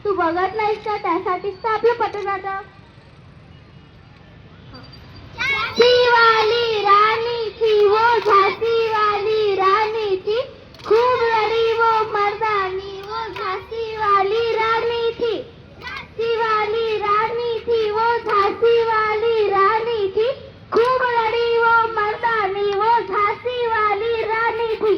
तू बघत नाहीस का? त्यासाठीच तर आपलं पत्र जातं. झांसी वाली रानी थी वो, झांसी वाली रानी थी, खूब लड़ी वो मर्दानी, वो झांसी वाली रानी थी. झांसी वाली रानी थी वो, झांसी वाली रानी थी, खूब लड़ी वो मर्दानी, वो झांसी वाली रानी थी.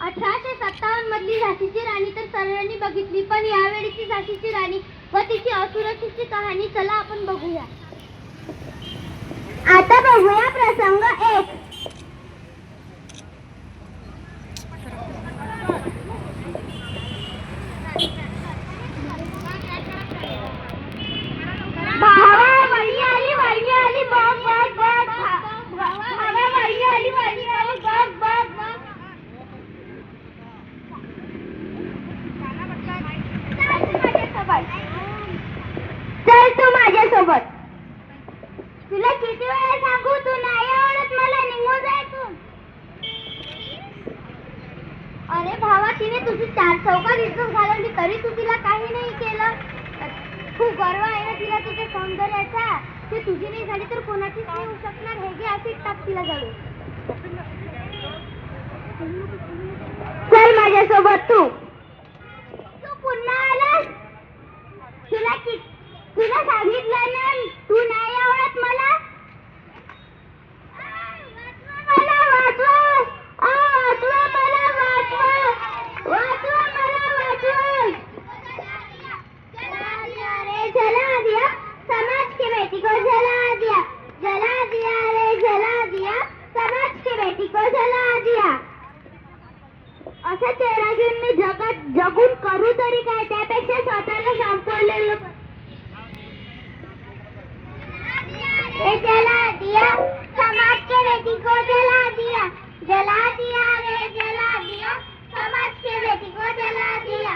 1857 मधली झाशीची राणी तर सर्वांनी बघितली, पण यावेळीची झाशीची राणी व तिची असुरक्षेची कहाणी चला आपण बघूया. आता बघूया प्रसंग 1. भावा वळी आली बघ बघ बघ. भावा वळी आली बघ बघ बघ. चल तू माझ्यासोबत. तुला किती वेळा सांगू, तू नाही आवडत मला, निघून जाय तू. अरे भावा, तिने तुझी 4 चौकात इज्जत घालवली तरी तू तिला काही नाही केलं. खूप गर्व आहे ना तिला तुझ्या सौंदर्याचा. ते तुझी नाही झाली तर कोणाचीच नाही होऊ शकणार. हे घे असे टाक तिला जाऊ. चल माझ्यासोबत तू. तू पुन्हा आलास. तुला सांगितलं ना, तू नाही आवडत मला. जला दिया समाज की बेटी को, जला दिया रे जला दिया समाज की बेटी को, जला दिया. असा चेहरा घेऊन मी जगून करू तरी काय? त्यापेक्षा स्वतःला संपवलेलं. जला दिया समाज के बेटी को, जला दिया रे जला दिया समाज के बेटी को, जला दिया.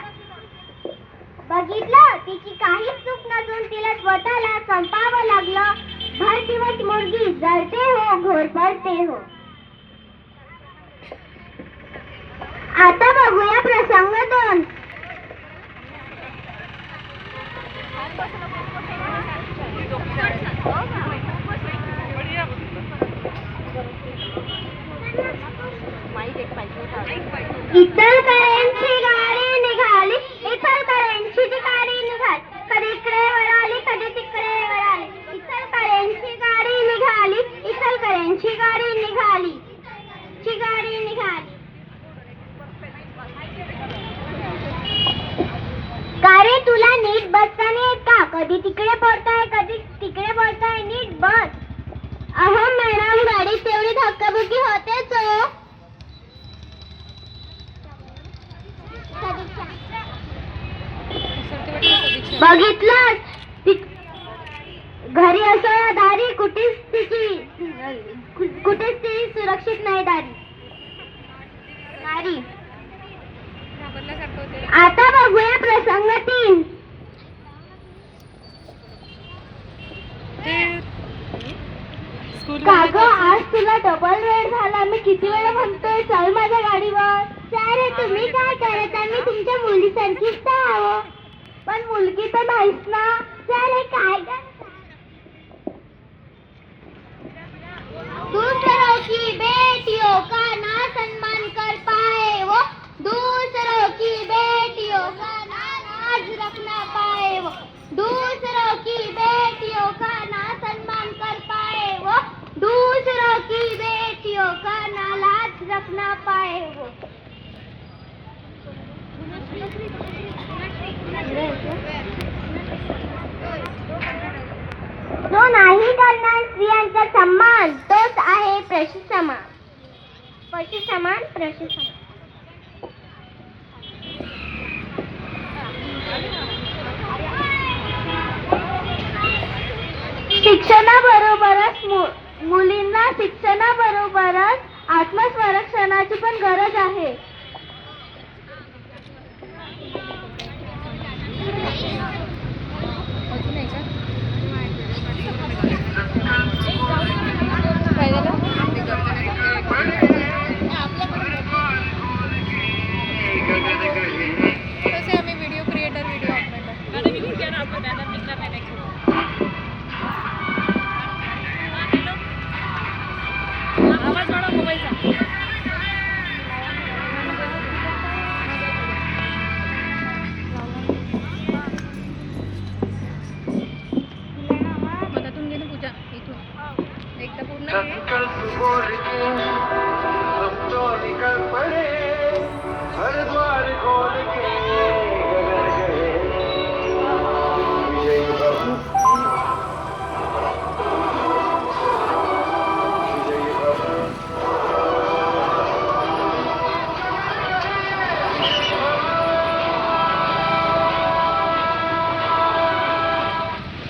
बघितलं, तिची काहीच चूक नसून तिला स्वतःला संपावं लागलं. भर दिवस मुलगी जळते हो, घोर पडते हो. आता बघूया प्रसंग 2. इचलकरंजी गाडी निघाली, इचलकरंजी गाडी निघाली, कधी इकडे वळाली कधी तिकडे वळाली. इचलकरंजी गाडी निघाली, इचलकरंजी गाडी निघाली, गाडी निघाली. का रे, तुला नीट बसता नाही येत का? कधी तिकडे पडताय कधी तिकडे पडताय. नीट बस. अहो मॅडम, गाडीत तेवढी धक्काबुक्की होतेच हो. बघितलं, घरी असो या दारी कुठेच ती सुरक्षित नाही. दारी. आता बघूया प्रसंग 3. का ग, आज तुला डबल वेळ झाला. मी किती वेळा म्हणतोय चल माझ्या गाडीवर. सारे तुम्ही काय करत आहे? मी तुमच्या मुलीसारखीच तर हवं, पण मुलगी तर नाहीच ना. सारे काय दूसरों की बेटियों का ना सम्मान कर पाए वो, दूसरों की बेटियों का ना लाज रखना पाए वो, दूसरों की बेटियों का ना सम्मान कर पाए वो, दूसरों की बेटियों का ना लाज रखना पाए वो. जो नाही करणार स्त्रियांचा सन्मान तोच आहे पशु समान. पशु समान, पशु समान. शिक्षणाबरोबरच मुलींना शिक्षणाबरोबरच आत्मसंरक्षणाची पण गरज आहे. तसे आम्ही व्हिडिओ क्रिएट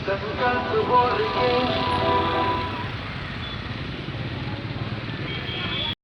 संकल्प बोल के